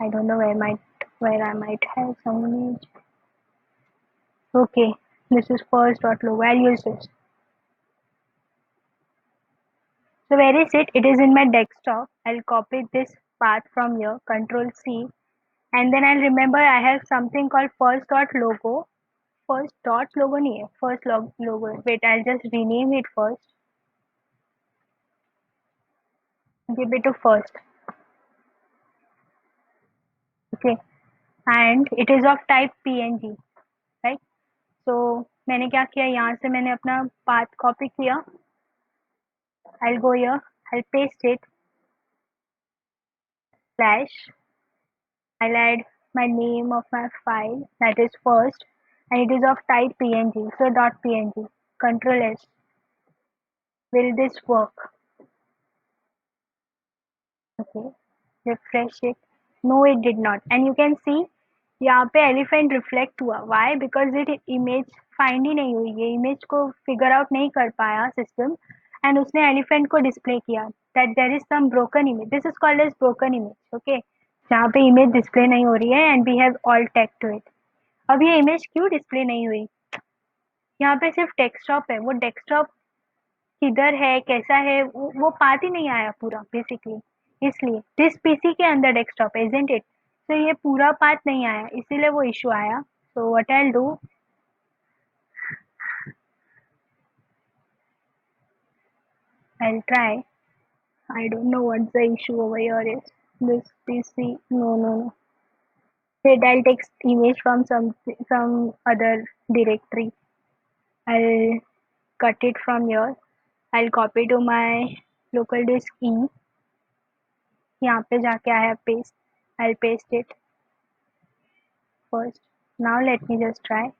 I don't know where I might have some image. Okay, this is first dot logo. I'll use this. So where is it? It is in my desktop. I'll copy this path from here, Control C, and then I'll remember I have something called first dot logo. First dot logo nahi hai, first logo. Wait, I'll just rename it first. Give it to first. Okay, and it is of type PNG, right? So मैंने क्या किया यहाँ से मैंने अपना path copy किया. I'll go here. I'll paste it. Slash. I'll add my name of my file that is first and it is of type PNG. So dot .png. Control S. Will this work? Okay. Refresh it. No, it did not. And you can see यहाँ पे elephant reflect हुआ. Why? Because it image find ही नहीं हुई. ये image को figure out नहीं कर पाया system and उसने elephant को display किया. That there is some broken image. This is called as broken image. Okay. जहाँ पे image display नहीं हो रही है and we have alt tag to it. अब ये image क्यों display नहीं हुई? यहाँ पे सिर्फ डेस्कटॉप है. वो डेस्कटॉप किधर है कैसा है वो पाथ ही नहीं आया पूरा बेसिकली. इसलिए दिस पीसी के अंदर डेस्कटॉप है इजंट इट. तो ये पूरा पाथ नहीं आया इसीलिए वो इशू आया. So what I will do, I will try. I don't know what's the issue over here is this PC. No. Wait, I'll take image from some other directory. I'll cut it from here. I'll copy to my local disk E. यहाँ पे जाके I have paste. I'll paste it first. Now let me just try.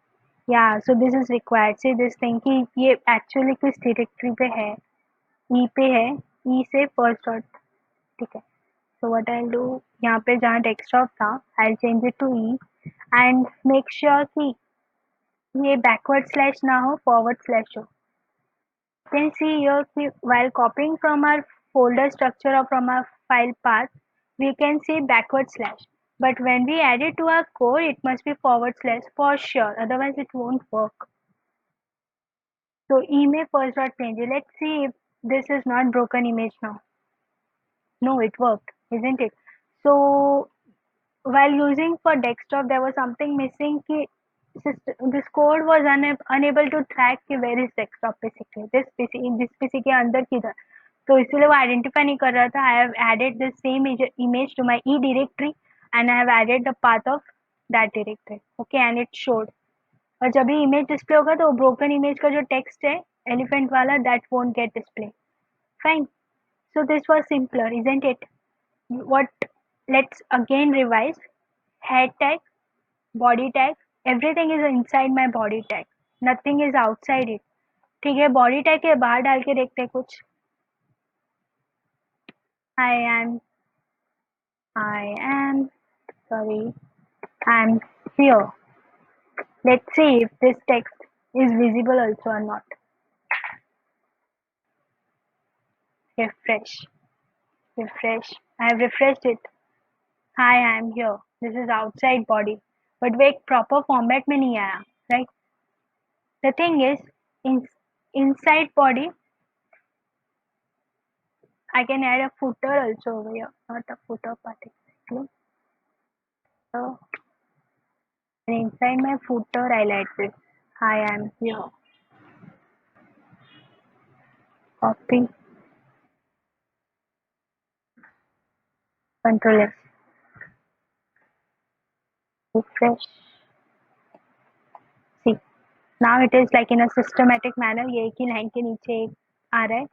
Yeah, so this is required. See this thing कि ये actually किस directory पे है. E पे है. E से first dot. ठीक है. So what I'll do, यहाँ पे जहाँ desktop था I'll change it to E and make sure कि ये backward slash ना हो forward slash हो. You can see here while copying from our folder structure or from our file path, we can see backward slash. But when we add it to our code, it must be forward slash for sure. Otherwise, it won't work. So email first dot png. Let's see if this is not broken image now. No, it worked, isn't it? So while using for desktop, there was something missing. This code was unable to track कि where is desktop basically. This PC के अंदर किधर. तो इसलिए वो identify नहीं कर रहा था. I have added the same image to my E directory and I have added the path of that directory. Okay, and it showed. और जब भी image display होगा तो broken image का जो text है elephant वाला that won't get display. Fine. So this was simpler, isn't it? What? Let's again revise. Head tag, body tag, everything is inside my body tag. Nothing is outside it. ठीक है, body tag के बाहर डाल के देखते हैं कुछ. I am sorry, I'm here. Let's see if this text is visible also or not. Refresh. I have refreshed it. Hi, I'm here. This is outside body. But वो एक proper format में नहीं आया, right? The thing is, inside body, I can add a footer also over here, not a footer part exactly. So, and inside my footer, I'll add this. Hi, I'm here. Copy, Control S, refresh. See, now it is like in a systematic manner. ये एक ही line के नीचे एक आ रहा है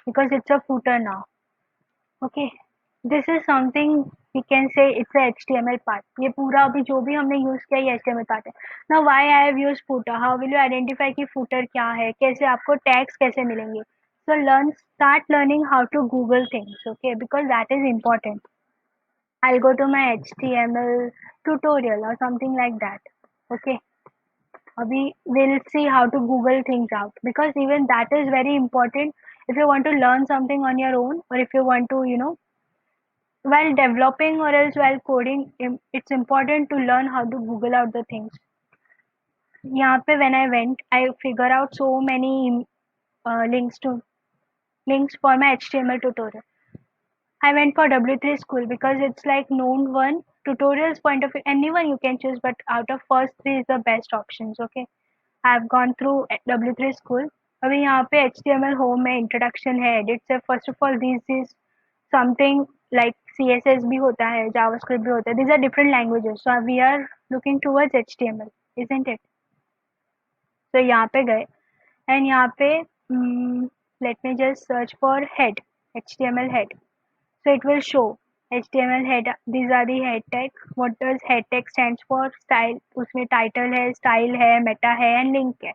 because it's a footer now. Okay, this is something we can say it's a HTML part. ये पूरा अभी जो भी हमने use किया ये HTML part है. Now why I have used footer? How will you identify कि footer क्या है? कैसे आपको tags कैसे मिलेंगे? So start learning how to Google things, okay? Because that is important. I'll go to my HTML tutorial or something like that. Okay. Abhi we'll see how to Google things out because even that is very important if you want to learn something on your own or if you want to, while developing or else while coding, it's important to learn how to Google out the things. यहाँ पे when I went, I figure out so many links to links for my HTML tutorial. I went for W3 school because it's like known one tutorials point of view. Anyone you can choose, but out of first three is the best options. Okay, I've gone through W3 school. अभी यहाँ पे HTML home है, introduction है, edits है. First of all, this is something like CSS भी होता है, JavaScript भी होता है. These are different languages. So we are looking towards HTML, isn't it? So यहाँ पे गए and यहाँ पे let me just search for head, HTML head. So it will show HTML head. These are the head tag. What does head tag stands for? Style. उसमें title है, style है, meta है, and link है.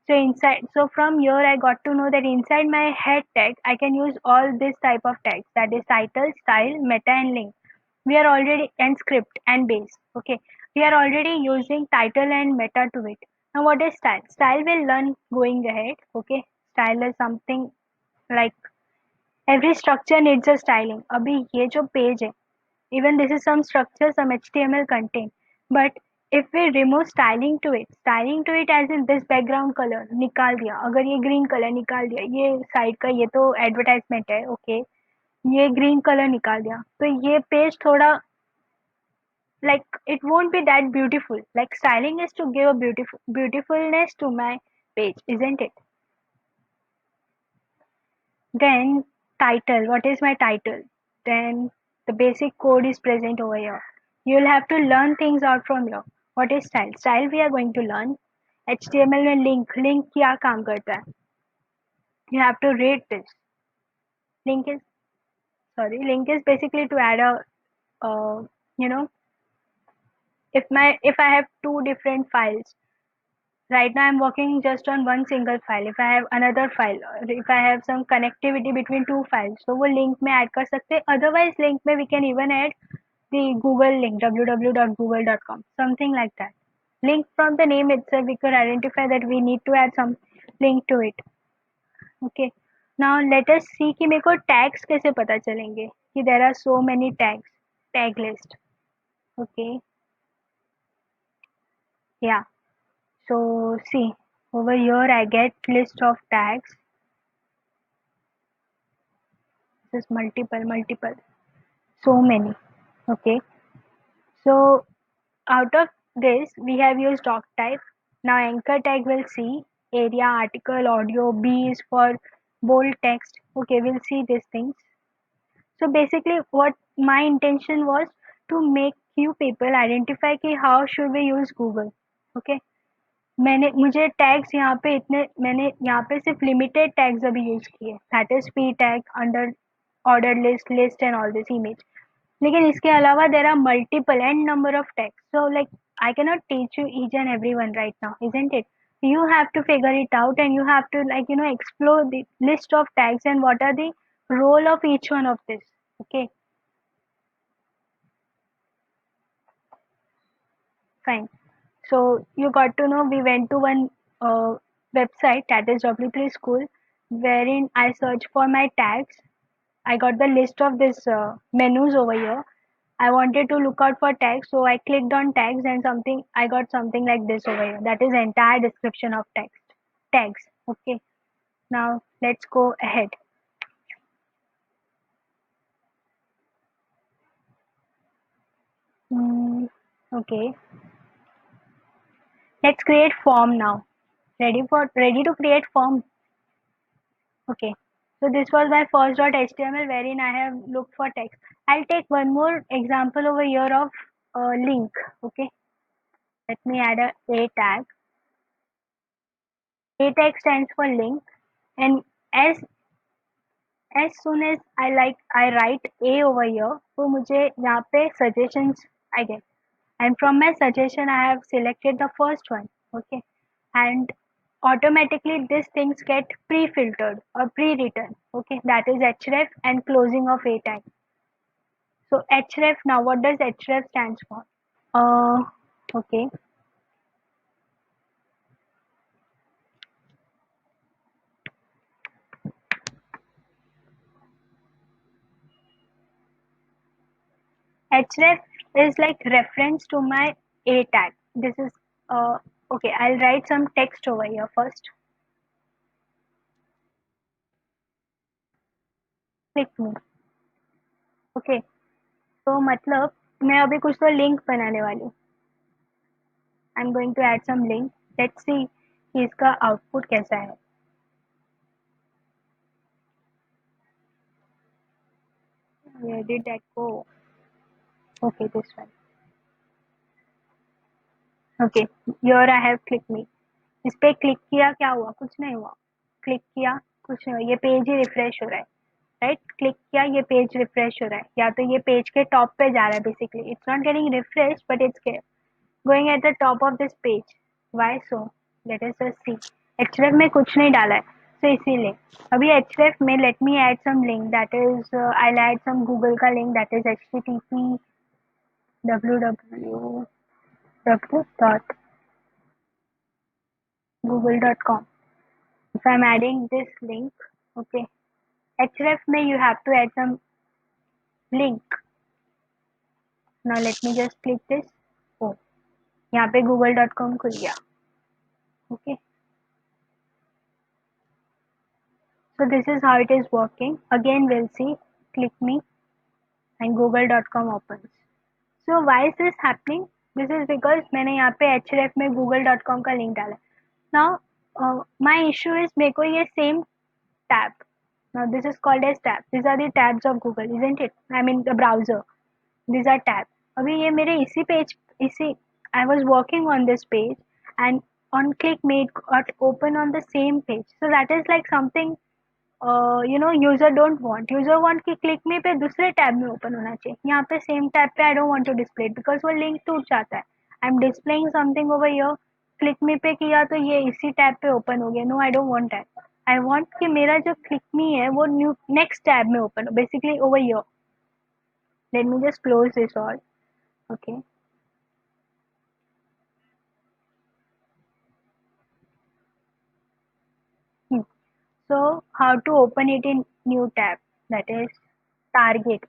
So inside, so from here I got to know that inside my head tag I can use all this type of tags. That is title, style, meta, and link. We are already and script and base. Okay, we are already using title and meta to it. Now what is style? Style will learn going ahead. Okay, style is something like every structure needs a styling. अभी ये जो page है, even this is some structure, some HTML content, but if we remove styling to it as in this background color निकाल दिया, अगर ये green color निकाल दिया, ये side का ये तो advertisement है, okay, ये green color निकाल दिया, तो ये पेज थोड़ा like it won't be that beautiful. Like styling is to give a beautifulness to my page, isn't it? Then title, what is my title? Then the basic code is present over here. You'll have to learn things out from here. What is style? Style we are going to learn. HTML में link क्या काम करता है? You have to read this. Link is link is basically to add a you know, if I have two different files. Right now I'm working just on one single file. If I have another file, or if I have some connectivity between two files, so वो link में add कर सकते हैं. Otherwise link में we can even add the Google link, www.google.com, something like that. Link from the name itself, we could identify that we need to add some link to it. Okay. Now let us see कि मेरे को tags कैसे पता चलेंगे कि there are so many tags, tag list. Okay. Yeah. So see, over here I get list of tags. This is multiple, so many. Okay. So out of this, we have used doc type. Now anchor tag will see area, article, audio. B is for bold text. Okay, we'll see these things. So basically, what my intention was to make you people identify कि how should we use Google. Okay. मुझे tags यहाँ पे इतने मैंने यहाँ पे सिर्फ limited tags अभी यूज किए, that is p tag under order list and all this image. लेकिन इसके अलावा there are multiple and number of tags, so like I can not teach you each and every one right now, isn't it? You have to figure it out and you have to, like, explore the list of tags and what are the role of each one of this. Okay, fine. So you got to know we went to one website, that is W3 School, wherein I searched for my tags. I got the list of this menus over here. I wanted to look out for tags, so I clicked on tags and something I got something like this over here. That is entire description of text tags. Okay. Now let's go ahead. Okay. Let's create form now. Ready to create form? Okay. So this was my first .html wherein I have looked for text. I'll take one more example over here of link. Okay. Let me add a tag. A tag stands for link, and as soon as I write A over here, तो मुझे यहाँ पे suggestions I get, and from my suggestion I have selected the first one. Okay, and automatically these things get pre-filtered or pre-written. Okay, that is href and closing of A tag. So href, now what does href stands for? Okay, href is like reference to my a tag. This is okay. I'll write some text over here first. Click me. Okay, तो मतलब मैं अभी कुछ तो link बनाने वाली हूँ. I am going to add some link. Let's see कि इसका आउटपुट कैसा है. Where did that go? Okay, this one. Okay, here I have click me. इस पे क्लिक किया, क्या हुआ? कुछ नहीं हुआ. क्लिक किया, कुछ नहीं हुआ. ये पेज ही रिफ्रेश हो रहा है. राइट, क्लिक किया, ये पेज रिफ्रेश हो रहा है. या तो ये पेज के टॉप पे जा रहा है. Basically it's not getting refresh but it's going at the top of this page. Why so? Let us just see. href में कुछ नहीं डाला है, तो इसीलिए अभी href में let me add some link. That is I add some Google का लिंक. That is http www.google.com. if I'm adding this link, okay, href में you have to add some link. Now let me just click this. oh, यहाँ पे google.com खुल गया. okay, so this is how it is working. Again we'll see. Click me and google.com opens. So why is this happening? This is because मैंने यहाँ पे href में google.com का link डाला. Now my issue is मेरे को ये same tab. Now this is called as tab. These are the tabs of Google, isn't it? I mean the browser. These are tab. अभी ये मेरे इसी पेज, इसी I was working on this page and on click me it got open on the same page. So that is like something user don't want. User want कि click me पे दूसरे tab में open होना चाहिए. यहाँ पे same tab पे I don't want to display because वो लिंक टूट जाता है. I am displaying something over here. Click me पे किया तो ये इसी टैब पे ओपन हो गया. No, I don't want that. I want कि मेरा जो क्लिक मी है वो न्यू नेक्स्ट टैब में ओपन हो, basically over here. Let me just close this all. Okay, so how to open it in new tab? That is target.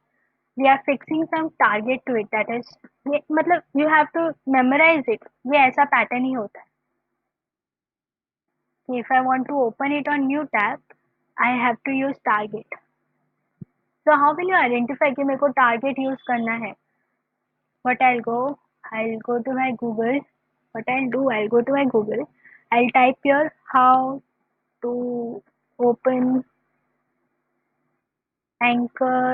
We are fixing some target to it. That is, ये मतलब you have to memorize it. ये ऐसा pattern ही होता है. कि if I want to open it on new tab, I have to use target. So how will you identify कि मेरे को target use करना है? What I'll go to my Google. What I'll do, I'll go to my Google. I'll type here how to open anchor.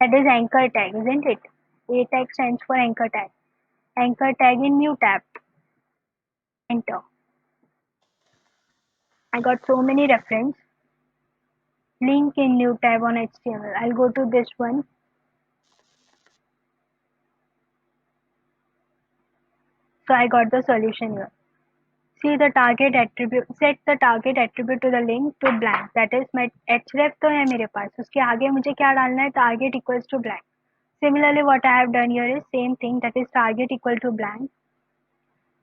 That is anchor tag, isn't it? A tag stands for anchor tag. Anchor tag in new tab. Enter. I got so many reference. Link in new tab on HTML. I'll go to this one. So I got the solution here. See the target attribute. Set the target attribute to the link to blank. That is my href तो है मेरे पास. उसके आगे मुझे क्या डालना है? Target equals to blank. Similarly, what I have done here is same thing. That is target equal to blank.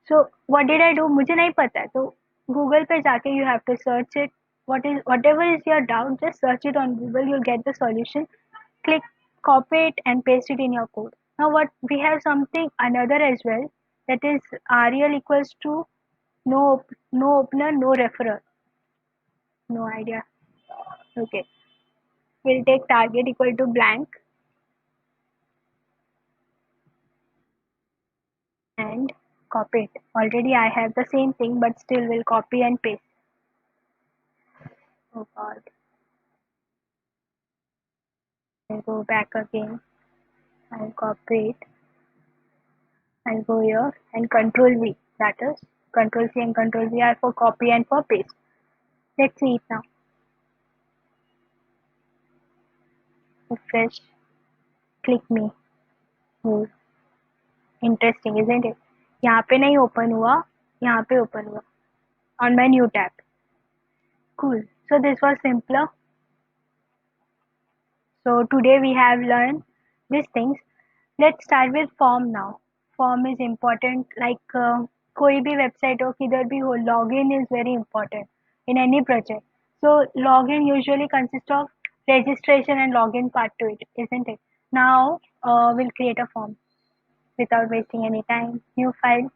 So what did I do? मुझे नहीं पता है. तो Google पे जाके you have to search it. Whatever is your doubt, just search it on Google. You'll get the solution. Click, copy it and paste it in your code. Now what we have something another as well, that is rel equals to no opener, no referrer. No idea. Okay. We'll take target equal to blank and copy it. Already I have the same thing but still will copy and paste. Oh god. I'll go back again. I'll copy it. I'll go here and control V. That is control C and control V are for copy and for paste. Let's see it now. Refresh. Click me. Move. Interesting, isn't it? यहाँ पे नहीं open हुआ, यहाँ पे open हुआ on my new tab. Cool. So this was simpler. So today we have learned these things. Let's start with form now. Form is important. Like कोई भी website हो, किधर भी हो, login is very important in any project. So login usually consists of registration and login part to it, isn't it? Now We'll create a form without wasting any time. New file.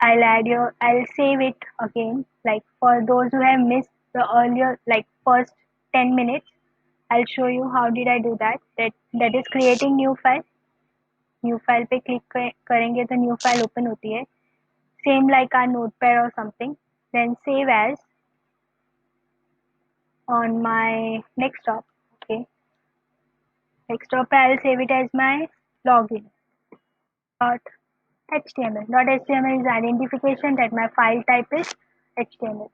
I'll save it again. Like for those who have missed the earlier, like first 10 minutes, I'll show you how did I do that. That is creating new file. New file पे click करेंगे तो new file open होती है same like our Notepad और something then save as on my desktop. Okay, desktop I'll save it as my login dot html. Dot html is identification that my file type is html.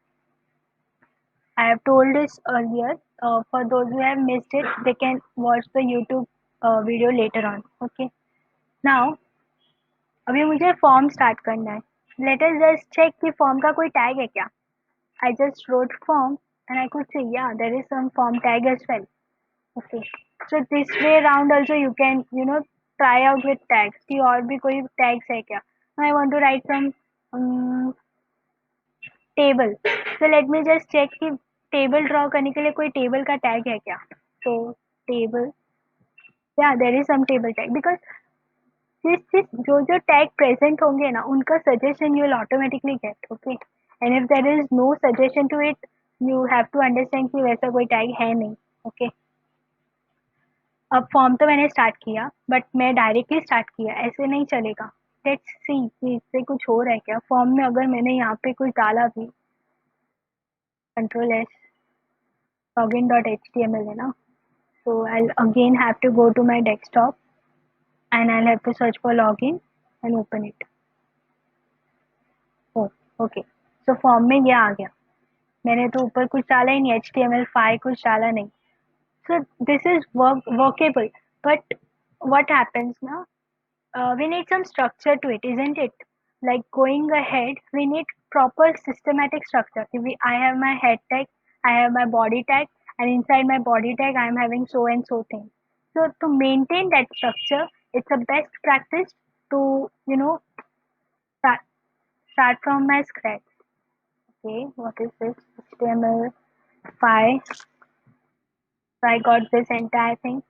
I have told this earlier. For those who have missed it, they can watch the YouTube video later on. Okay. Now, अभी मुझे form start करना है. Let us just check कि form का कोई tag है क्या. I just wrote form and I could say yeah, there is some form tag as well. Okay. So this way around also you can try out with tags कि और भी कोई tags है क्या. I want to write some um, table. So let me just check कि table draw करने के लिए कोई table का tag है क्या. So table, yeah, there is some table tag because जिस जो जो टैग प्रेजेंट होंगे ना उनका suggestion you will automatically get. Okay, and if there is no suggestion to it you have to understand कि वैसा कोई टैग है नहीं. ओके, अब फॉर्म तो मैंने स्टार्ट किया बट मैं डायरेक्टली स्टार्ट किया, ऐसे नहीं चलेगा. लेट्स सी कि इससे कुछ हो रहा है क्या. फॉर्म में अगर मैंने यहाँ पे कुछ डाला भी, control S login dot H T M L है ना, so I'll again have to go to my desktop and I'll have to search for login and open it. Oh, okay. So form में ये आ गया. मैंने तो ऊपर कुछ डाला ही नहीं, HTML5 कुछ डाला नहीं. So this is workable. But what happens now? We need some structure to it, isn't it? Like going ahead, we need proper systematic structure. I have my head tag, I have my body tag, and inside my body tag, I am having so and so thing. So to maintain that structure, it's a best practice to start, start from my scratch. Okay, what is this? HTML5. So I got this entire thing.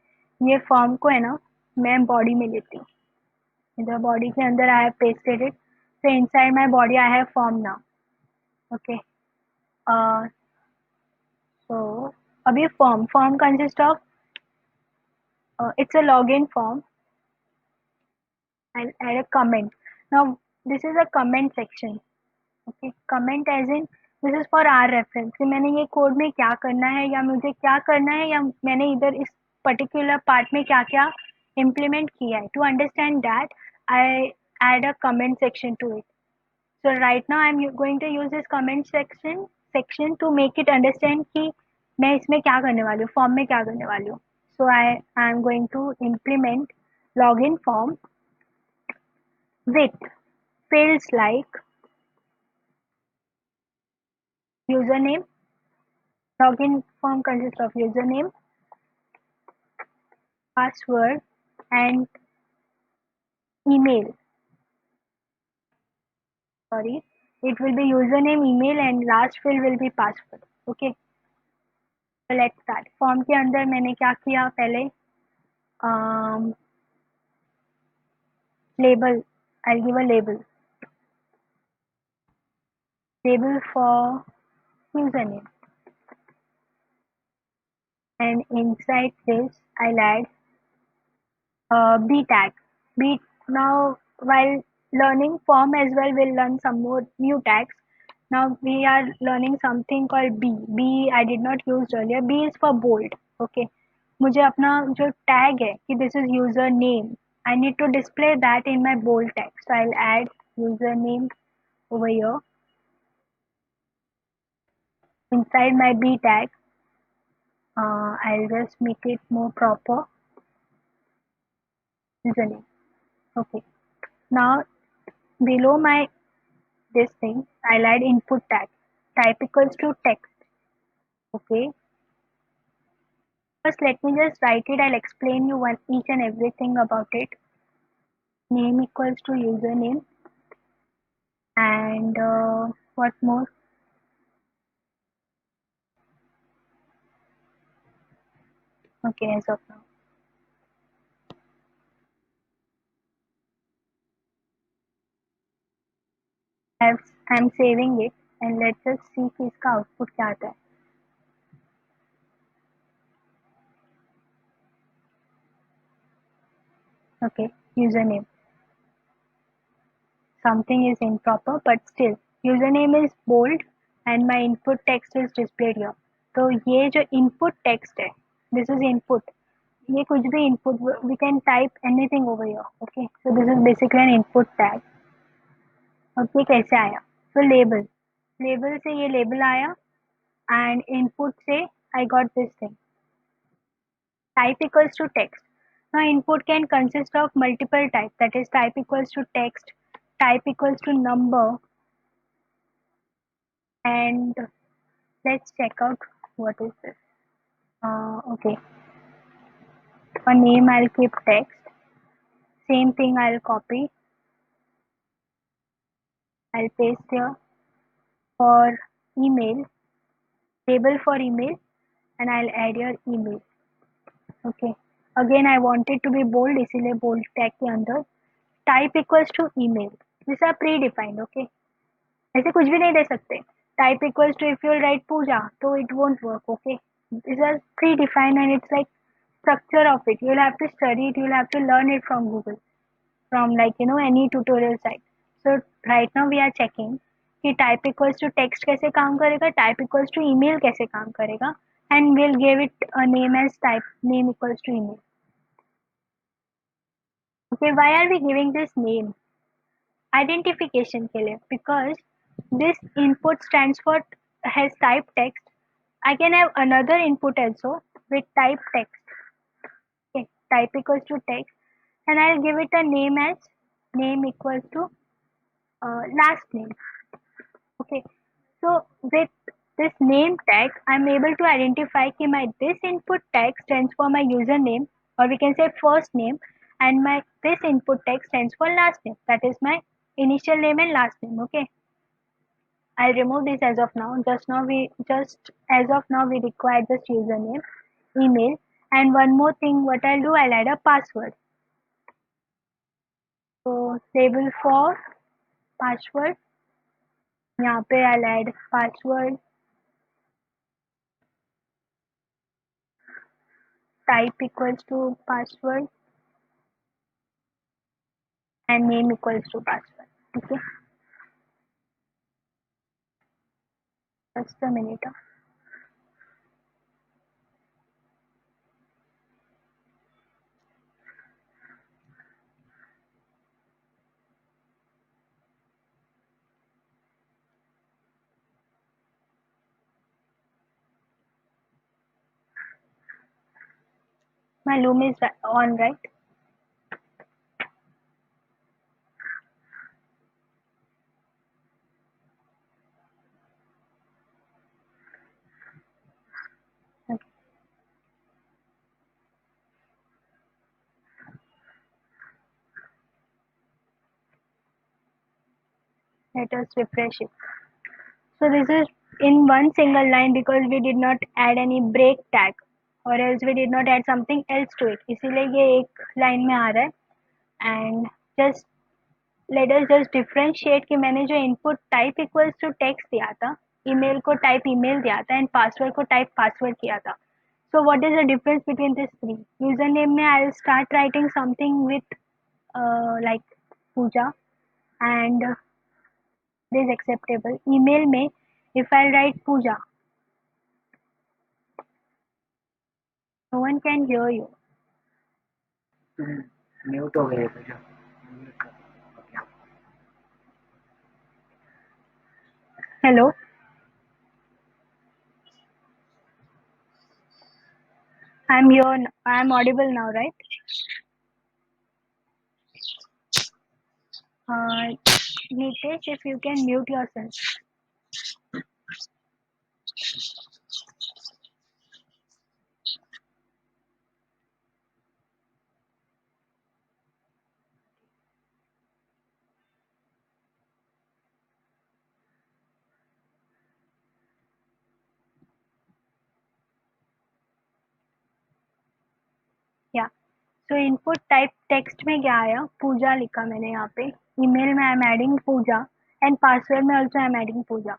ये form को है ना मैं body में लेती हूँ. इधर body के अंदर I have pasted it. So inside my body I have form now. Okay. So अभी form consists of it's a login form. I'll add a comment. Now this is a comment section. Okay, comment as in this is for our reference कि मैंने ये code में क्या करना है या मुझे क्या करना है या मैंने इधर इस पर्टिकुलर पार्ट में क्या क्या इम्प्लीमेंट किया है. To understand that I add a comment section to it. So right now I'm going to use this comment section to make it understand कि मैं इसमें क्या करने वाली हूँ, फॉर्म में क्या करने वाली हूँ. So I am going to implement login form with fields like username. Login form consists of username, password, and email. Sorry, it will be username, email, and last field will be password. Okay, so let's start. Form के अंदर मैंने क्या किया पहले, label. I'll give a label for username, and inside this I'll add b tag. B now while learning form as well, we'll learn some more new tags. Now we are learning something called b. B I did not use earlier. B is for bold. Okay, मुझे अपना जो tag है कि this is username, I need to display that in my bold text. So I'll add username over here. Inside my b tag, I'll just make it more proper. Username. Okay. Now below my this thing, I'll add input tag. Type equals to text. Okay. First, let me just write it. I'll explain you each and everything about it. Name equals to username, and what more? Okay, as of now. I am saving it and let's just see कि इसका output क्या आता है. Okay, username. Something is improper, but still username is bold and my input text is displayed here. तो ये जो input text है, this is input. ये कुछ भी input, we can type anything over here. Okay, so this is basically an input tag. और ये कैसे आया? So label. Label से ये label आया and input से I got this thing. Type equals to text. Now input can consist of multiple types. That is type equals to text, type equals to number, and let's check out what is this. Okay, for name I'll keep text. Same thing I'll copy. I'll paste here. For email, label for email, and I'll add your email. Okay. Again I want it to be bold, इसीलिए bold tag के अंदर type equals to email. These are predefined. Okay. ऐसे कुछ भी नहीं दे सकते. Type equals to, if you write Pooja, so it won't work. Okay. These are predefined and it's like structure of it. You'll have to study it. You'll have to learn it from Google, from like any tutorial site. So right now we are checking कि type equals to text कैसे काम करेगा, type equals to email कैसे काम करेगा, and we'll give it a name as type name equals to email. Okay, why are we giving this name? Identification के लिए, because this input stands for has type text. I can have another input also with type text. Okay, type equals to text, and I'll give it a name as name equals to last name. Okay, so with this name tag, I'm able to identify कि my this input tag stands for my username, or we can say first name, and my this input tag stands for last name. That is my initial name and last name. Okay, I'll remove this as of now. Just as of now we require just username, email, and one more thing. What I'll do, I'll add a password. So label for password. यहाँ पे I'll add password, type equals to password, and name equals to password. Okay, just a minute. My loom is on, right? Okay. Let us refresh it. So this is in one single line because we did not add any break tag, or else we did not add something else to it. इसीलिए ये एक line में आ रहा है. And just let us just differentiate कि मैंने जो input type equals to text दिया था, email को type email दिया था, and password को type password किया था. So what is the difference between these three? Username में I'll start writing something with like Pooja, and it is acceptable. Email में if I write Pooja, no one can hear you. Mute हो गए पूजा. Hello, I'm here. I'm audible now, right? Nitesh, if you can mute yourself. Yeah. So input type text में क्या आया? पूजा लिखा मैंने यहाँ पे. Email में I'm adding Puja, and password में also I'm adding Pooja.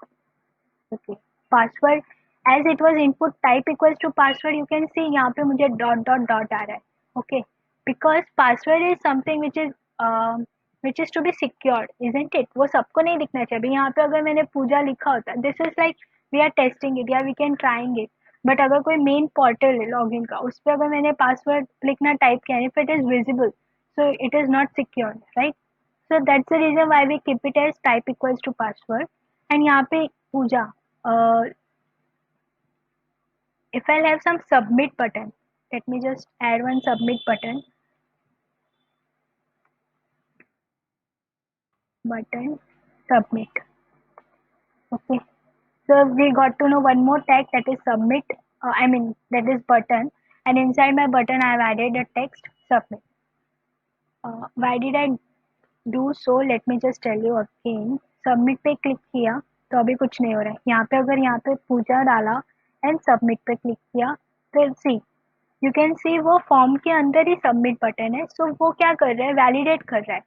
Okay, password as it was input type equals to password, you can see यहाँ पे मुझे dot dot dot आ रहा है. Okay, because password is something which is to be secured, isn't it? वो सबको नहीं दिखना चाहिए. अभी यहाँ पे अगर मैंने पूजा लिखा होता, this is like we are testing it या we can trying it. But अगर कोई मेन पोर्टल है लॉगिन का, उस पर अगर मैंने पासवर्ड लिखना टाइप किया, if it is visible, so it is not secured, right? So that's the reason why we keep it as type equals to password. And यहाँ पे पूजा, if I'll have some submit button, let me just add one submit button submit. Okay, so we got to know one more tag, that is submit. I mean that is button, and inside my button I have added a text submit. Why did I do so? Let me just tell you again. Submit पे click किया तो अभी कुछ नहीं हो रहा है. यहाँ पे अगर यहाँ पे पूजा डाला एंड सबमिट पे क्लिक किया तो सी, यू कैन सी वो फॉर्म के अंदर ही सबमिट बटन है. सो वो क्या कर रहा है, वैलिडेट कर रहा है.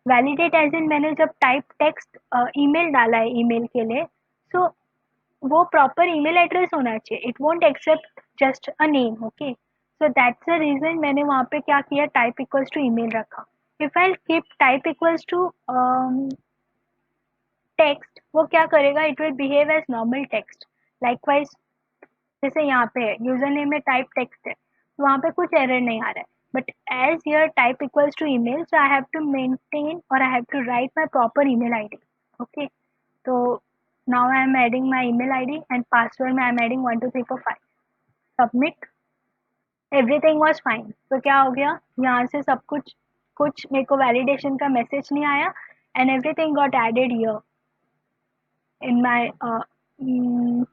वैलिडेट एज इन मैंने जब टाइप टेक्स्ट ईमेल डाला है ईमेल के लिए, सो वो प्रॉपर ईमेल एड्रेस होना चाहिए. It won't accept just a name. Okay, so that's the reason मैंने वहाँ पे क्या किया, टाइप इक्वल्स टू ईमेल रखा. If I keep type equals to text, वो क्या करेगा, it will behave as normal text. Likewise जैसे यहाँ पे है यूजर नेम में टाइप टेक्स्ट है, तो वहाँ पे कुछ एरर नहीं आ रहा है. But as your type equals to email, so I have to maintain और I have to write my proper email ID. Okay, तो now I am adding my email ID and password में I am adding 1 2 3 4 5. Submit, everything was fine. तो क्या हो गया, यहाँ से सब कुछ कुछ मेरे को वैलिडेशन का मैसेज नहीं आया and everything got added here in my,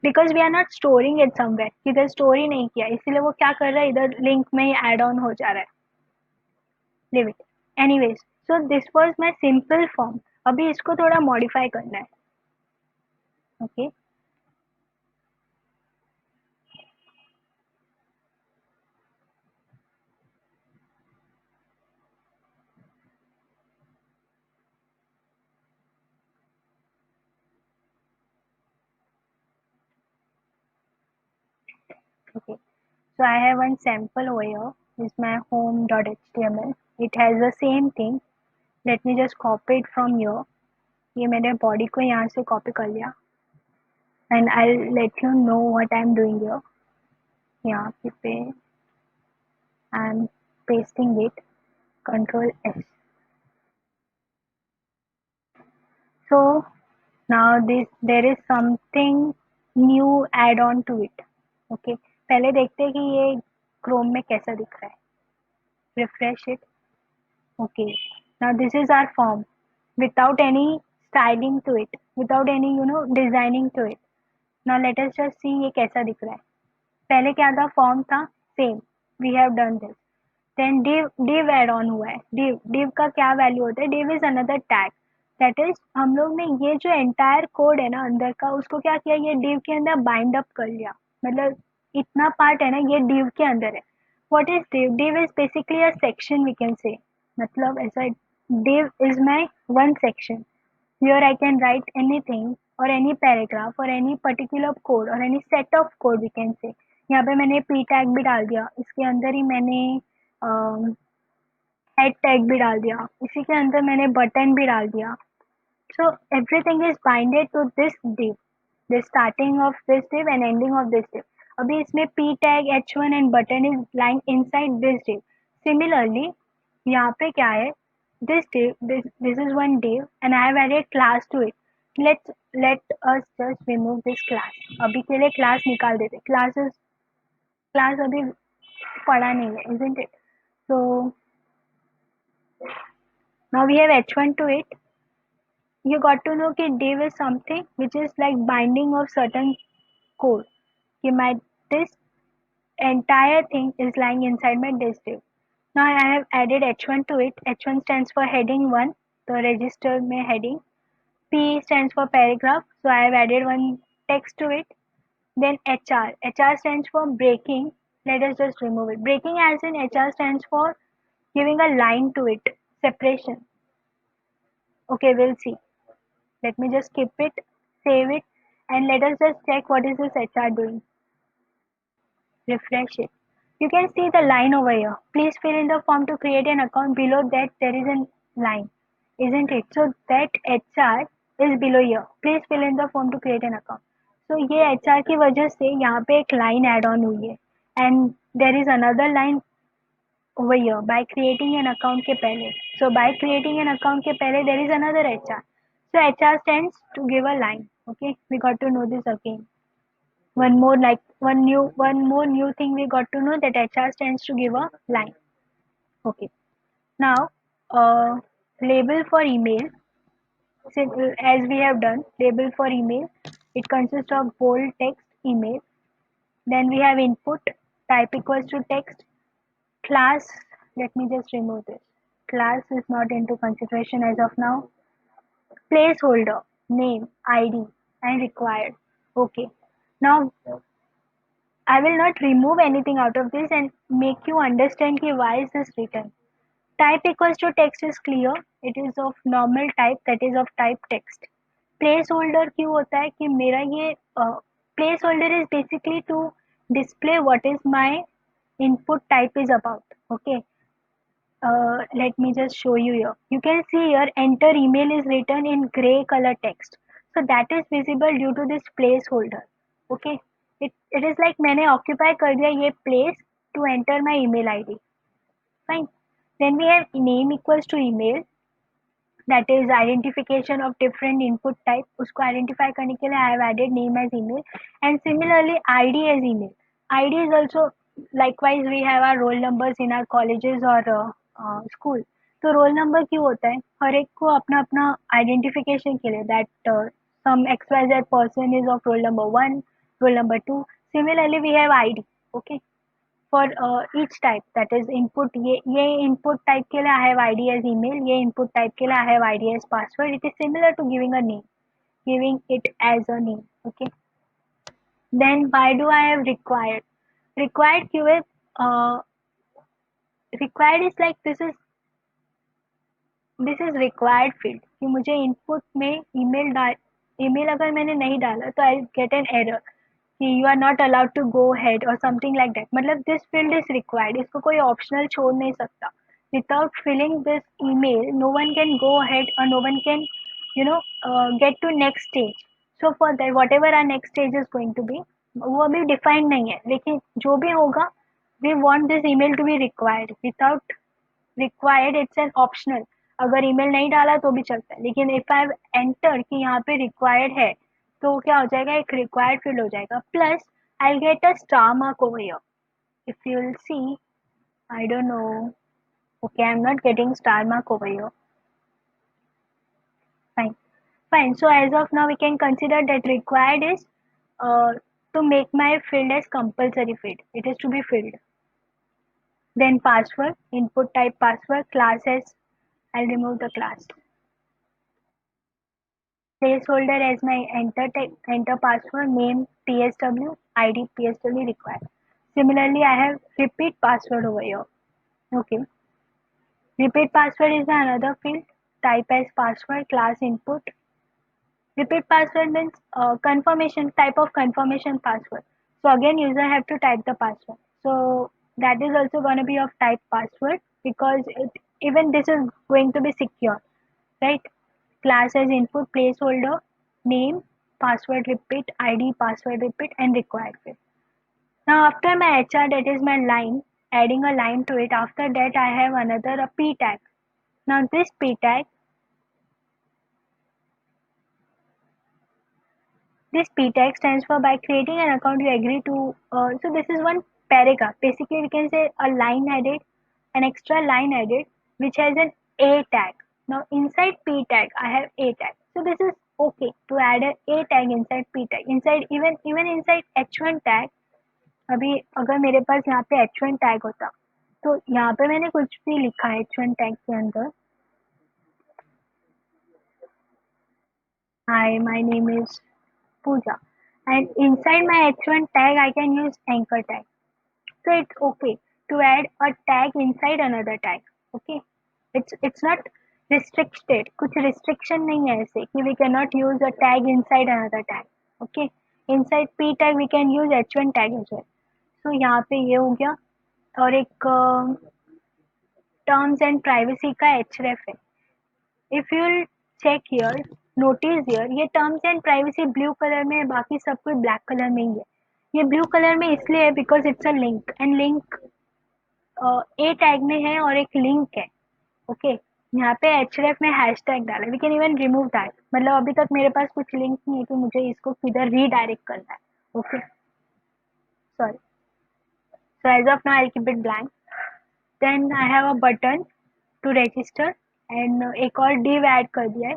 because we are not storing it somewhere. इधर स्टोर ही नहीं किया, इसीलिए वो क्या कर रहा है, इधर लिंक में ही एड ऑन हो जा रहा है. Live it. Anyways, so this was my simple form. अभी इसको थोड़ा मॉडिफाई करना है. Okay, okay, so I have one sample over here. This is my home.html. It has the same thing. Let me just copy it from here. ये मैंने body को यहाँ से कॉपी कर लिया and I let you know what I am doing here. यहाँ पे I am pasting it, control S. So now this there is something new add on to it. Okay, पहले देखते हैं कि ये क्रोम में कैसा दिख रहा है. Refresh it. Okay, now this is our form without any styling to it, without any designing to it. Now let us just see ये कैसा दिख रहा है. पहले क्या था, फॉर्म था same, we have done this. Then div add on हुआ है. div का क्या वैल्यू होता है, div is another tag. That is हम लोग ने ये जो एंटायर कोड है ना अंदर का, उसको क्या किया, ये div के अंदर बाइंड अप कर लिया. मतलब इतना पार्ट है ना ये div के अंदर है. What is div? div is basically a section, we can say. मतलब ऐसा, div is my one section. Here I can write anything or any paragraph or any particular code or any set of code we can say. यहाँ पे मैंने p tag भी डाल दिया, इसके अंदर ही मैंने head tag भी डाल दिया, इसी के अंदर मैंने button भी डाल दिया. So everything is binded to this div, the starting of this div and ending of this div. अभी इसमें p tag h1 and button is lying inside this div. Similarly यहाँ पे क्या है, this div, this is one div and I have added class to it. Let us just remove this class. अभी के लिए class निकाल देते. class अभी पढ़ा नहीं है, isn't it? So now we have h1 to it. You got to know कि div is something which is like binding of certain code. कि my this entire thing is lying inside my disk div. Now I have added h1 to it. h1 stands for heading 1, तो register में heading. p stands for paragraph, so I have added one text to it. Then hr stands for breaking. Let us just remove it. Breaking as in hr stands for giving a line to it, separation. Okay, we'll see. Let me just skip it, save it, and let us just check what is this HR doing. Refresh it. You can see the line over here. Please fill in the form to create an account. Below that there is a line, isn't it? So that HR is below here. Please fill in the form to create an account. So ये HR की वजह से यहाँ पे एक line add on हुई है, and there is another line over here by creating an account के पहले. So by creating an account के पहले there is another HR. So HR stands to give a line. Okay, we got to know this again. One more new thing we got to know, that HR stands to give a line. Okay. Now, label for email. As we have done, label for email. It consists of bold text email. Then we have input, type equals to text. Class. Let me just remove this. Class is not into consideration as of now. Placeholder, name, ID, and required. Okay. Now I will not remove anything out of this and make you understand कि why is this written. Type equals to text is clear. It is of normal type, that is of type text. Placeholder क्यों होता है कि मेरा ये placeholder is basically to display what is my input type is about. Okay. Let me just show you here. You can see here enter email is written in gray color text. So that is visible due to this placeholder. Okay. It is like मैंने occupy कर दिया ये place to enter my email ID. Fine. Then we have name equals to email. That is identification of different input type. उसको identify करने के लिए I have added name as email, and similarly ID as email. ID is also likewise we have our roll numbers in our colleges or school. तो roll number क्यों होता है? हर एक को अपना अपना identification के लिए, that some XYZ person is of roll number 1, roll number 2. Similarly we have ID. Okay. For each type, that is input, ये input type के लिए I have ID as email, ये input type के लिए I have ID as password. It is similar to giving a name, giving it as a name. Okay. Then why do I have required? Required क्यों है? Required is like this is required field कि मुझे input में email अगर मैंने नहीं डाला तो I get an error कि you are not allowed to go ahead or something like that. मतलब this field is required. इसको कोई optional छोड़ नहीं सकता. Without filling this email, no one can go ahead or no one can, get to next stage. So for that, whatever our next stage is going to be, वो अभी defined नहीं है. लेकिन जो भी होगा, we want this email to be required. Without required, it's an optional. अगर email नहीं डाला तो भी चलता है, लेकिन if I enter कि यहाँ पे required है, तो क्या हो जाएगा, एक required field हो जाएगा. Plus I'll get a star mark over here. If you'll see, I don't know. Okay, I'm not getting star mark over here. Fine. Fine. So as of now, we can consider that required is to make my field as compulsory field. It is to be filled. Then password, input type password, class as, I'll remove the class. Placeholder as my enter password, name PSW, ID PSW required. Similarly, I have repeat password over here. Okay. Repeat password is another field. Type as password, class input. Repeat password means confirmation, type of confirmation password. So again, user have to type the password. So that is also going to be of type password because even this is going to be secure, right? Class as input, placeholder, name, password repeat, ID, password repeat, and required field. Now after my HR, that is my line, adding a line to it. After that, I have another a P tag. Now this P tag, this P tag stands for by creating an account you agree to. So this is one paragraph. Basically, we can say a line added, an extra line added, which has an A tag. Now inside P tag, I have A tag. So this is okay to add a A tag inside P tag. Inside even inside H1 tag. अभी अगर मेरे पास यहाँ पे H1 tag होता तो यहाँ पे मैंने कुछ भी लिखा है H1 टैग के अंदर. Hi, my name is Pooja, and inside my H1 tag I can use anchor tag. So it's okay to add a tag inside another tag. Okay, it's not restricted, कुछ restriction नहीं है ऐसे कि we can not use a tag inside another tag. Okay, inside P tag we can use H1 tag as well. So यहाँ पे ये हो गया। और एक टर्म्स एंड प्राइवेसी का href है। If you check here, notice here, ये terms and privacy blue colour में है, बाकी सब कुछ ब्लैक कलर में ही है। ये ब्लू कलर में इसलिए है because it's a link, and link A tag में है और एक लिंक है। ओके, यहाँ पे href में हैश टैग डाला, we can even remove that, मतलब अभी तक मेरे पास कुछ लिंक नहीं है कि मुझे इसको किधर रीडायरेक्ट करना है। Okay, sorry. So as of now I keep it blank. Then I have a button to register, and एक और div ऐड कर दिया है।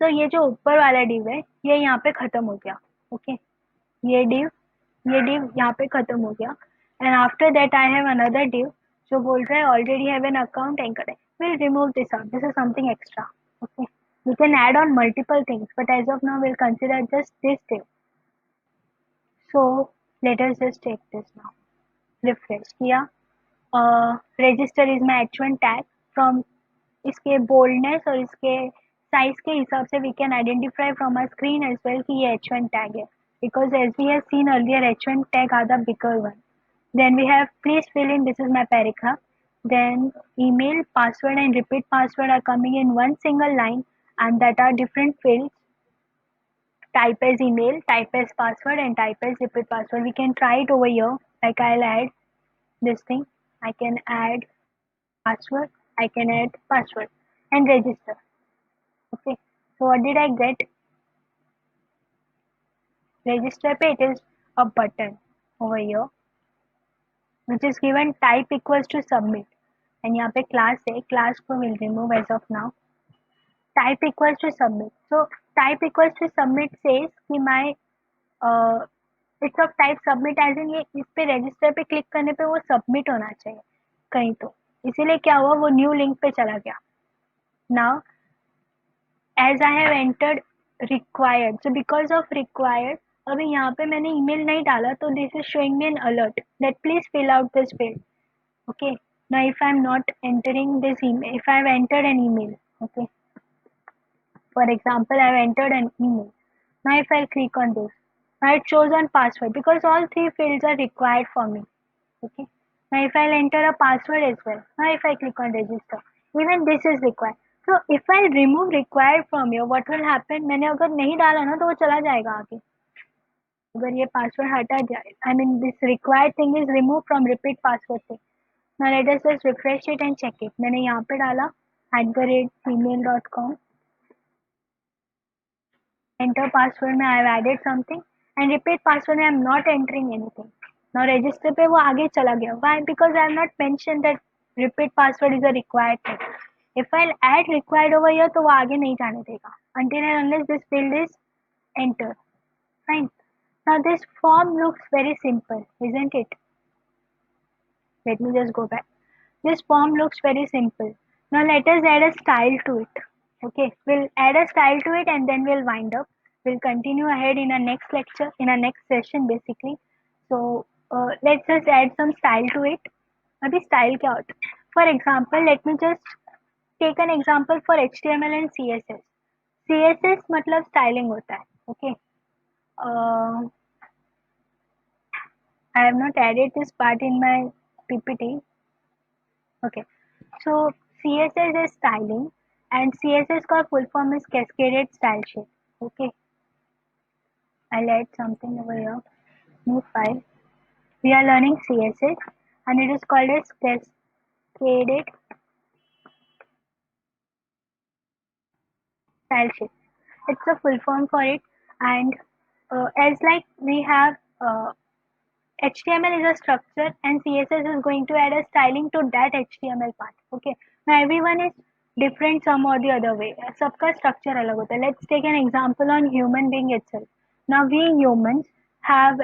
तो ये जो ऊपर वाला div है ये यहाँ पे खत्म हो गया। ओके, ये div यहाँ पे खत्म हो गया। And after that I have another div जो बोल रहा है already have an account anchor है, we'll remove this out, this is something extra. Okay, we can add on multiple things, but as of now we'll consider just this div. So let us just take this now, refresh किया। register is my h1 tag, from इसके boldness और इसके size के हिसाब से we can identify from our screen as well कि ये h1 tag है, because as we have seen earlier h1 tag are the bigger one. Then we have please fill in, this is my paragraph. Then email, password and repeat password are coming in one single line, and that are different fields. Type as email, type as password and type as repeat password. We can try it over here. Like I'll add this thing. I can add password, I can add password and register. Okay. So what did I get? Register page, it is a button over here which is given type equals to submit, and यहाँ पे class है, class को will remove as of now. Type equals to submit, so type equals to submit says कि my it's of type submit as in ये इस पे register पे click करने पे वो submit होना चाहिए कहीं तो, इसीलिए क्या हुआ वो new link पे चला गया। Now as I have entered required, so because of required अभी यहाँ पे मैंने email नहीं डाला तो this is showing me an alert that please fill out this field. Okay, now if I am not entering this email, if I have entered an email, okay, for example I have entered an email. Now if I click on this, now it shows on password because all three fields are required for me. Okay, now if I'll enter a password as well, now if I click on register, even this is required. So if I remove required from here, what will happen, मैंने अगर नहीं डाला ना तो वो चला जाएगा आगे। अगर ये पासवर्ड हटा जाए, I mean this required thing is removed from repeat password से। Now let us just refresh it and check it. मैंने यहाँ पे डाला @gmail.com, enter password में I have added something, and repeat password में I am not entering anything. Now register पे वो आगे चला गया, why? Because I have not mentioned that repeat password is a required thing. If I'll add required over here तो वो आगे नहीं जाने देगा until and unless this field is entered. Fine. Now this form looks very simple, isn't it? Let me just go back. This form looks very simple. Now let us add a style to it. Okay, we'll add a style to it and then we'll wind up. We'll continue ahead in our next lecture, in our next session basically. So let's just add some style to it. अभी style क्या होता है? For example, let me just take an example for HTML and CSS. CSS मतलब styling होता है. Okay. Uh, I have not added this part in my PPT. Okay. So CSS is styling, and CSS का full form is cascaded style sheet. Okay. I'll add something over here. New file. We are learning CSS, and it is called as cascaded style sheet. It's a full form for it, and as like we have HTML is a structure and CSS is going to add a styling to that HTML part. Okay. Now everyone is different some or the other way. सबका structure अलग होता है. Let's take an example on human being itself. Now we humans have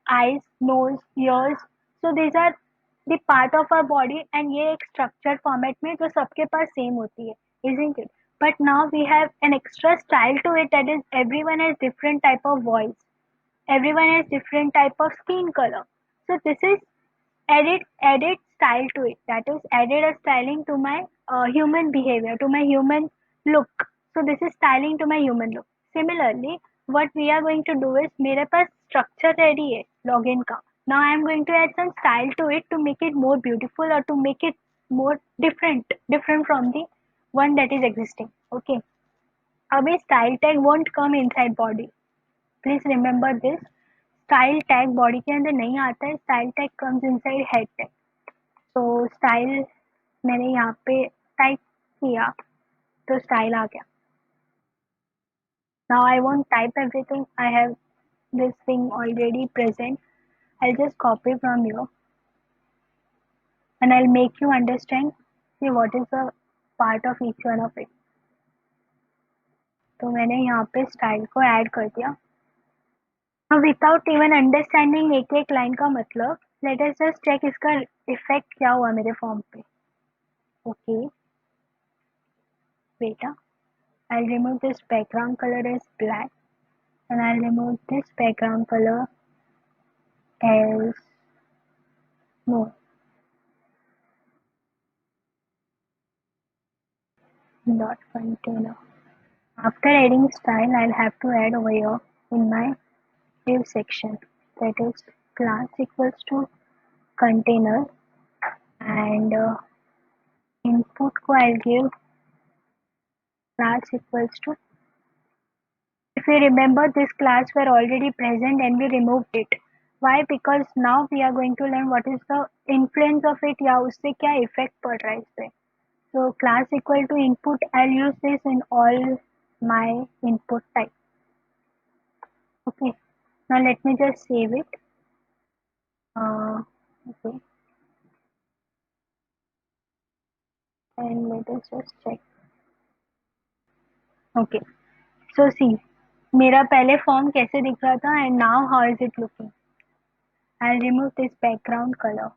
eyes, nose, ears. So these are the part of our body, and ये एक structured format में जो सबके पास same होती है, isn't it? But now we have an extra style to it, that is everyone has different type of voice, everyone has different type of skin color. So this is edit style to it. That is added a styling to my human behavior, to my human look. So this is styling to my human look. Similarly, what we are going to do is मेरे पास structure ready है login का. Now I am going to add some style to it to make it more beautiful or to make it more different from the one that is existing. Okay. अभी style tag won't come inside body. Please remember this. Style tag body के अंदर नहीं आता है. Style tag comes inside head tag. So style मैंने यहाँ पे type किया तो स्टाइल आ गया. Now I won't type everything. I have this thing already present. I'll just copy from you and I'll make you understand see what is the part of each one of it. तो मैंने यहाँ पे style को add कर दिया. Now without even understanding एक एक line का मतलब, let us just check इसका इफेक्ट क्या हुआ मेरे फॉर्म पे. Okay, बेटा, I'll remove this background color as black and I'll remove this background color as no, not container. After adding style, I'll have to add over here in my div section, that is class equals to container and input को I'll give class equals to. If you remember, this class were already present and we removed it. Why? Because now we are going to learn what is the influence of it या उससे क्या effect पड़ रहा है इस पे. So class equal to input, I'll use this in all my input type. Okay. Now let me just save it. Okay. And let us just check. Okay. So see, मेरा पहले फॉर्म कैसे दिख रहा था and now how is it looking? I'll remove this background color.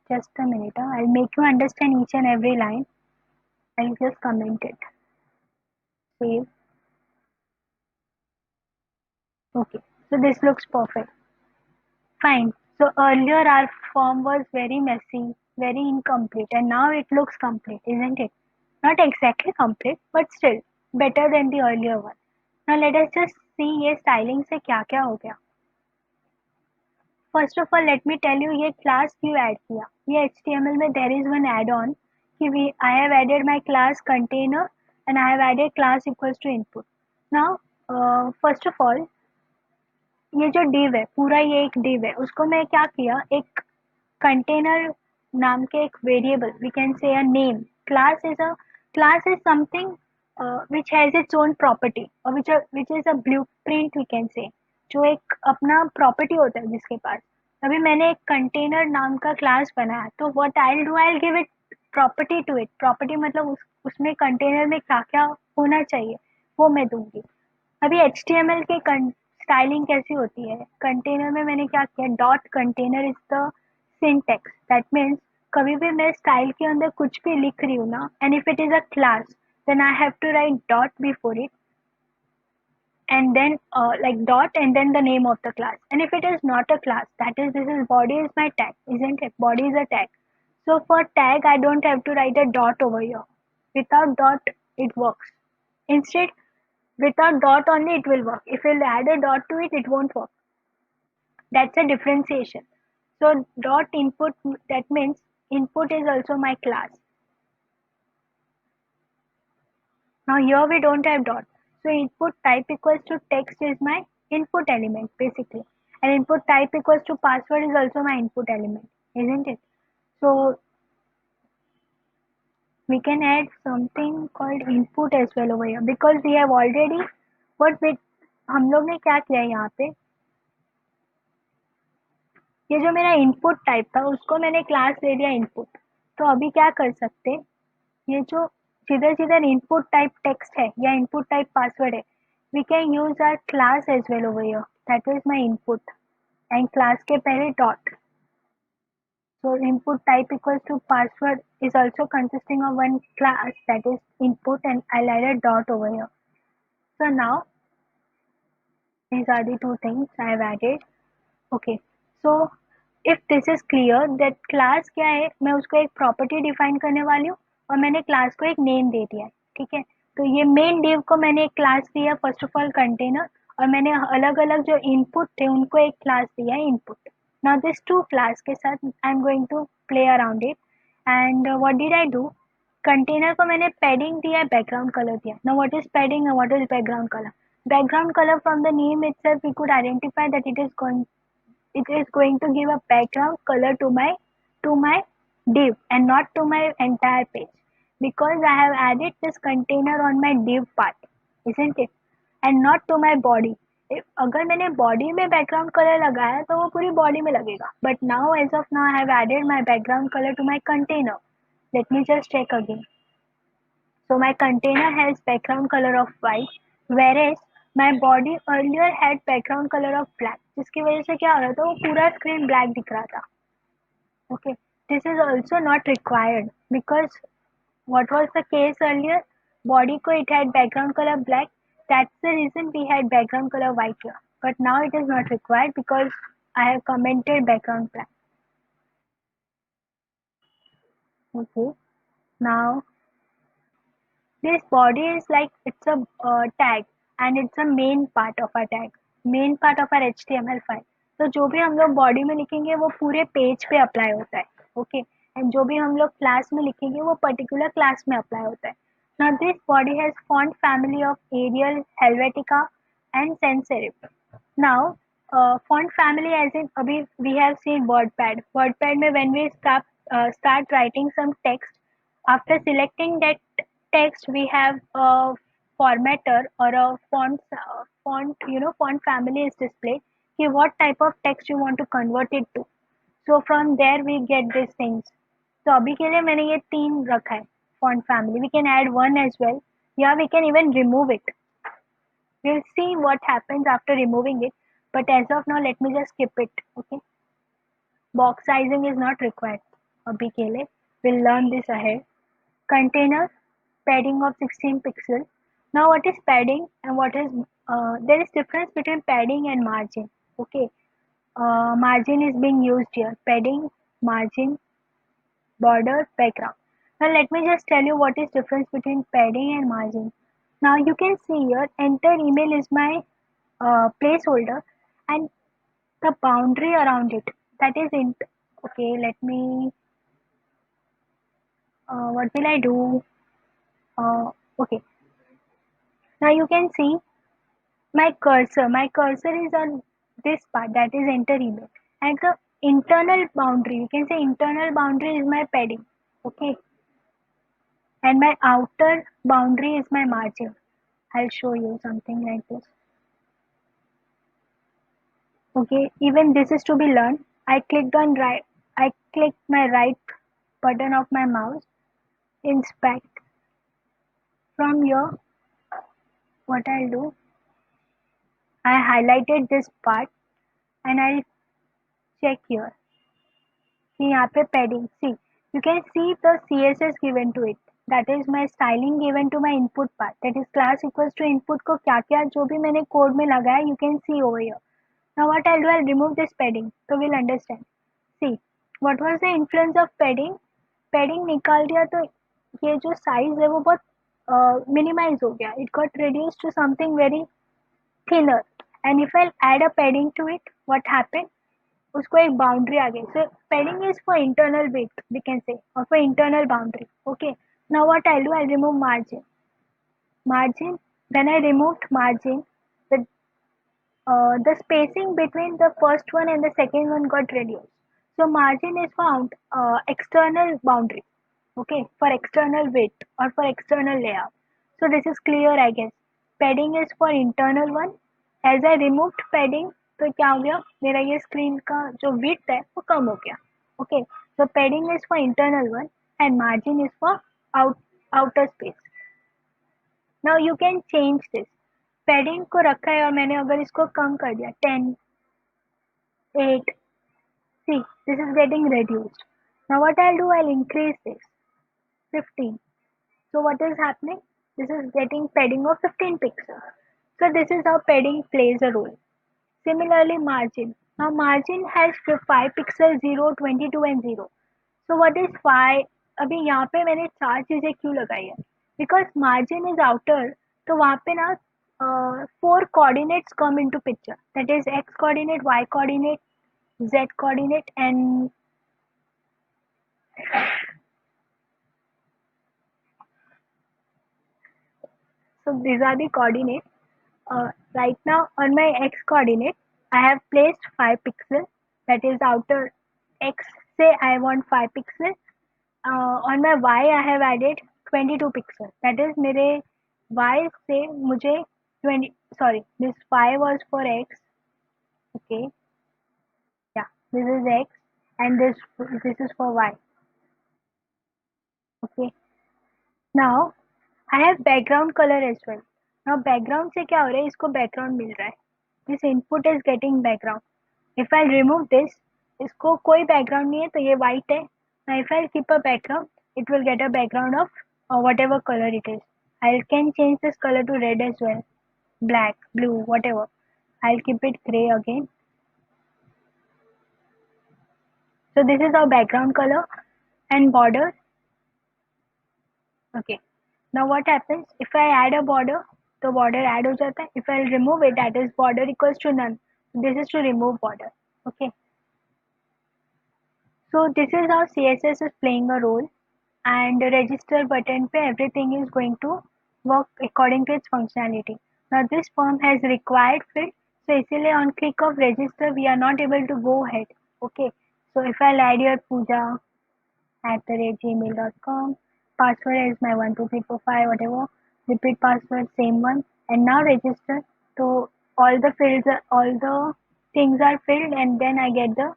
Just a minute. I'll make you understand each and every line. I'll just comment it. Save. Okay. So this looks perfect. Fine. So earlier our form was very messy, very incomplete, and now it looks complete, isn't it? Not exactly complete, but still better than the earlier one. Now let us just see ये styling से क्या क्या हो गया. First of all, let me tell you ये class क्यों add किया. ये HTML में there is one add-on कि I have added my class container and I have added class equals to input. Now, first of all, ये जो div है पूरा ये एक div है उसको मैं क्या किया एक container नाम के एक variable we can say a name. Class is something which has its own property or which is a blueprint we can say जो एक अपना property होता है जिसके पास. अभी मैंने एक container नाम का class बनाया तो what I'll do I'll give it property to it. Property मतलब उसमें container में क्या क्या होना चाहिए वो मैं दूंगी. अभी HTML के स्टाइलिंग कैसी होती है कंटेनर में मैंने क्या किया dot container is the syntax that means कभी भी मैं स्टाइल के अंदर कुछ भी लिख रही हूँ ना and if it is a class then I have to write dot before it and then like dot and then the name of the class. And if it is not a class, that is this is body is my tag, isn't it? Body is a tag. So for tag I don't have to write a dot over here. Without dot it works. Instead, without dot only it will work. If you'll add a dot to it, it won't work. That's a differentiation. So dot input, that means input is also my class. Now here we don't have dot. So input type equals to text is my input element basically. And input type equals to password is also my input element, isn't it? So we can add something called input as well over here because we have already what with हम लोग ने क्या किया यहाँ पे ये जो मेरा इनपुट टाइप था उसको मैंने क्लास दे दिया इनपुट. तो अभी क्या कर सकते ये जो जिधर जिधर इनपुट टाइप टेक्स्ट है या इनपुट टाइप पासवर्ड है we can use our class as well over here that is my input and class के पहले dot. So input type equals to password is also consisting of one class that is input and I'll add a dot over here. So now these are the two things I have added. Okay. So if this is clear that class क्या है, मैं उसको एक property define करने वाली हूँ और मैंने क्लास को एक नेम दे दिया है। ठीक है, तो ये मेन div को मैंने एक क्लास दिया फर्स्ट ऑफ ऑल कंटेनर, और मैंने अलग अलग जो इनपुट थे उनको एक क्लास दिया है input. Now this two class के साथ I am going to play around it. And what did I do, container को मैंने पैडिंग दिया, बैकग्राउंड कलर दिया। Now what is padding and what is background colour? Background color, from the name itself we could identify that it is going to give a background color to my div and not to my entire page, because I have added this container on my div part, isn't it? And not to my body. अगर मैंने body में background colour लगाया तो वो पूरी body में लगेगा, but now as of now I have added my background colour to my container. Let me just check again. So my container has background color of white, whereas my body earlier had background color of black. जिसकी वजह से क्या हो रहा था, वो पूरा screen black दिख रहा था. Okay, this is also not required because what was the case earlier? Body ko it had background color black. That's the reason we had background color white here. But now it is not required because I have commented background black. Okay. Now this body is like it's a tag and it's a main part of our tag, main part of our HTML file. तो जो भी हम लोग body में लिखेंगे वो पूरे page पे अप्लाई होता है. ओके, एंड जो भी हम लोग क्लास में लिखेंगे वो पर्टिकुलर क्लास में अप्लाई होता है. Now this body has font family of Arial, Helvetica and sans serif. Now font family, as in abhi we have seen wordpad mein when we start writing some text, after selecting that text we have a formatter or a font family is displayed. Okay, what type of text you want to convert it to, so from there we get these things. तो अभी के लिए मैंने ये तीन रखा है font family. We can add one as well. Yeah, we can even remove it. We'll see what happens after removing it, but as of now let me just skip it. Okay, box sizing is not required abhi ke liye. We'll learn this ahead. Container, padding of 16 pixel. Now what is padding and what is there is difference between padding and margin. Okay, margin is being used here. Padding, margin, border, background. Now let me just tell you what is difference between padding and margin. Now you can see here enter email is my placeholder, and the boundary around it, that is int. Okay, let me what will I do? Okay, now you can see my cursor is on this part, that is enter email, and the internal boundary, you can say internal boundary is my padding. Okay, and my outer boundary is my margin. I'll show you something like this. Okay, even this is to be learned. I clicked my right button of my mouse, inspect. From here, what I'll do, I highlighted this part and I'll check here. See यहाँ पे padding. See, you can see the CSS given to it. That is my styling given to my input part. That is class equals to input को क्या क्या जो भी मैंने code में लगाया, you can see over here. Now what I'll do, I'll remove this padding, so we'll understand. See, what was the influence of padding? Padding निकाल दिया तो ये जो size है वो बहुत minimize हो गया. It got reduced to something very thinner. And if I'll add a padding to it, what happened? उसको एक बाउंड्री आ गई. So padding is for internal width, we can say, or for internal boundary. Okay, now what I'll do, I'll remove margin. When I removed margin, the the spacing between the first one and the second one got reduced. So margin is for external boundary. Okay, for external width or for external layout. So this is clear, I guess. Padding is for internal one. As I removed padding, तो क्या हो गया, मेरा ये screen का जो width है वो कम हो गया. Okay, so padding is for internal one and margin is for outer space. Now you can change this. Padding को रखा है और मैंने अगर इसको कम कर दिया 10, 8, see this is getting reduced. Now what I'll do, I'll increase this 15. So what is happening? This is getting padding of 15 pixels. So this is how padding plays a role. Similarly, margin. Now, margin has 5 pixels, 0, 22 and 0. So what is 5? अभी यहाँ पे मैंने चार चीजें क्यों लगाई है? Because margin is outer, तो वहाँ पे ना 4 coordinates come into picture. That is x coordinate, y coordinate, z coordinate, and so these are the coordinates. Right now on my x coordinate, I have placed 5 pixels. That is outer x. Say I want 5 pixels. On my y I have added 22 pixels. That is मेरे y से मुझे 20, sorry, this 5 was for x. Okay, yeah, this is x, and this is for y. Okay, now I have background color as well. Now background से क्या हो रहा है, इसको background मिल रहा है. This input is getting background. If I remove this, इसको कोई background नहीं है तो ये white है. Now if I keep a background, it will get a background of whatever color it is. I can change this color to red as well, black, blue, whatever. I'll keep it gray again. So this is our background color and border. Okay. Now what happens if I add a border? तो border add हो जाता है. If I remove it, that is border equals to none. This is to remove border. Okay. So this is how CSS is playing a role, and the register button पे everything is going to work according to its functionality. Now this form has required field, so इसीलिए on click of register we are not able to go ahead. Okay. So if I'll add your Pooja @gmail.com. Password is my 12345 whatever. Repeat password same one, and now register. So all the fields, all the things are filled, and then I get the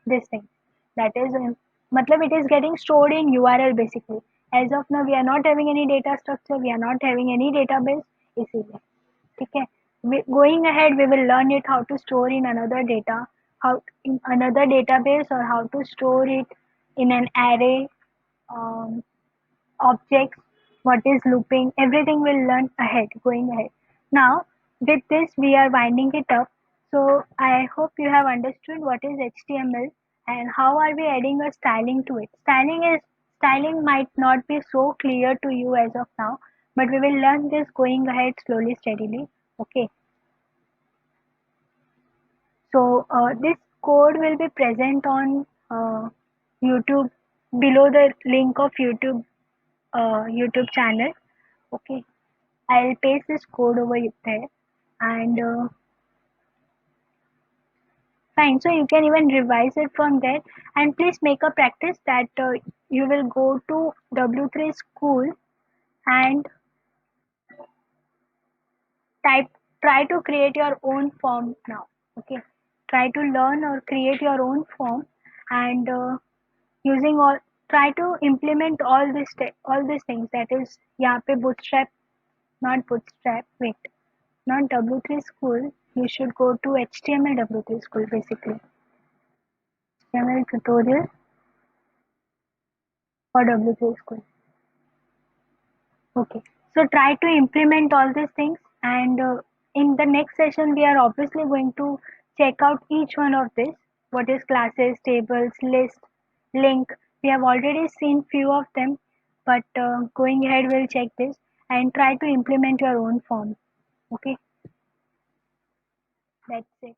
this thing. That is, matlab it is getting stored in URL basically. As of now, we are not having any data structure. We are not having any database. इसीलिए ठीक है. Going ahead, we will learn it how to store in another data, how in another database, or how to store it in an array, um, objects, what is looping, everything we'll learn ahead, going ahead. Now, with this, we are winding it up. So, I hope you have understood what is HTML and how are we adding a styling to it. Styling might not be so clear to you as of now, but we will learn this going ahead slowly, steadily. Okay. So, this code will be present on YouTube below the link of YouTube channel. Okay, I'll paste this code over there, and fine. So you can even revise it from there, and please make a practice that you will go to W3 school and type try to create your own form now. Okay, try to learn or create your own form, and using all try to implement all these things. That is यहाँ पे bootstrap, not bootstrap. Wait, not W3 school. You should go to HTML W3 school basically. HTML tutorial for W3 school. Okay. So try to implement all these things, and in the next session we are obviously going to check out each one of this. What is classes, tables, list, link. We have already seen few of them, but going ahead we'll check this and try to implement your own form. Okay. That's it.